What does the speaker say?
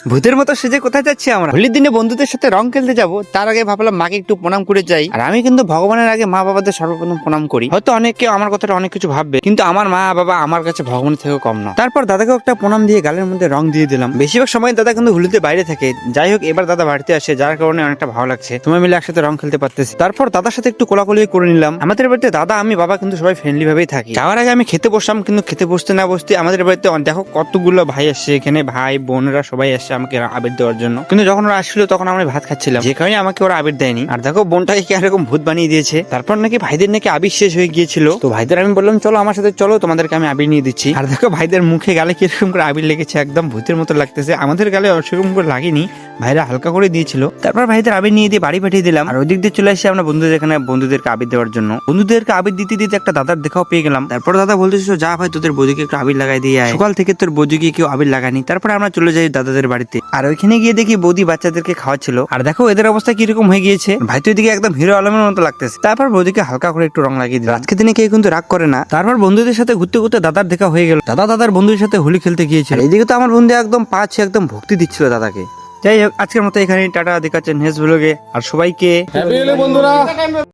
ভূতের মতো সেজে কোথায় যাচ্ছি আমরা? হোলির দিনে বন্ধুদের সাথে রং খেলতে যাব, তার আগে ভাবলাম মাকে একটু প্রণাম করে যাই। আর আমি কিন্তু ভগবানের আগে মা বাবাদের সর্বপ্রথম প্রণাম করি। হয়তো অনেকে আমার কথাটা অনেক কিছু ভাববে, কিন্তু আমার মা বাবা আমার কাছে ভগবানের থেকেও কম না। তারপর দাদাকে একটা প্রণাম দিয়ে গালের মধ্যে রং দিয়ে দিলাম। বেশিরভাগ সময় দাদা কিন্তু হোলিতে বাইরে থাকে। যাই হোক, এবার দাদা বাড়িতে আসে, যার কারণে অনেকটা ভালো লাগছে, তোমায় মিলে একসাথে রং খেলতে পারতেছি। তারপর দাদার সাথে একটু কোলাকুলি করে নিলাম। আমাদের বাড়িতে দাদা, আমি, বাবা কিন্তু সবাই ফ্রেন্ডলি ভাবেই থাকি। যাওয়ার আগে আমি খেতে বসলাম, কিন্তু খেতে বসতে না বসতে আমাদের বাড়িতে দেখো কতগুলো ভাই আসছে। এখানে ভাই বোনেরা সবাই আসছে আমাকে আবির দেওয়ার জন্য। কিন্তু যখন ওরা আসছিল তখন আমরা ভাত খাচ্ছিলাম, যে কারণে আমাকে ওরা আবির দেয়নি। আর দেখো বোনটাকে কি এরকম ভূত বানিয়ে দিয়েছে। তারপর নাকি ভাইদের নাকি আবির শেষ হয়ে গিয়েছিল, তো ভাইদের আমি বললাম চলো আমার সাথে চলো, তোমাদেরকে আমি আবির নিয়ে দিচ্ছি। আর দেখো ভাইদের মুখে গালে কিরকম করে আবির লেগেছে, একদম ভূতের মতো লাগতেছে। আমাদের গালে সেরকম করে লাগেনি, ভাইরা হালকা করে দিয়েছিল। তারপর ভাইদের আবির নিয়ে দিয়ে বাড়ি পাঠিয়ে দিলাম। আর ওই দিক দিয়ে চলে আসি আমরা বন্ধুদের এখানে, বন্ধুদেরকে আবির দেওয়ার জন্য। বন্ধুদেরকে আবির দিতে দিতে একটা দাদার দেখাও পেয়ে গেলাম। তারপর দাদা বলতেছিল, যা ভাই তোদের বৌদিকে একটু আবির লাগাই দিয়ে আয়, সকাল থেকে তোর বৌদিকে কেউ আবির লাগানি। তারপরে আমরা চলে যাই দাদাদের বাড়িতে। আর ওইখানে গিয়ে দেখি বৌদি বাচ্চাদেরকে খাওয়াচ্ছিল। আর দেখো এদের অবস্থা কিরকম হয়ে গিয়েছে, ভাই তো এদিকে একদম হিরো আলমের মতো লাগতেছে। তারপর বৌদিকে হালকা করে একটু রং লাগিয়ে দিল। আজকে দিনে কেউ কিন্তু রাগ করে না। তারপর বন্ধুদের সাথে ঘুরতে ঘুরতে দাদার দেখা হয়ে গেল। দাদা দাদার বন্ধুদের সাথে হোলি খেলতে গিয়েছিল। এইদিকে তো আমার বন্ধু একদম পাচ্ছে, একদম ভক্তি দিচ্ছিল দাদাকে। যাই হোক, আজকের মতো এখানে টাটা, দেখাচ্ছেন নেক্সট ব্লগে। আর সবাইকে হ্যাপি হোলি বন্ধুরা।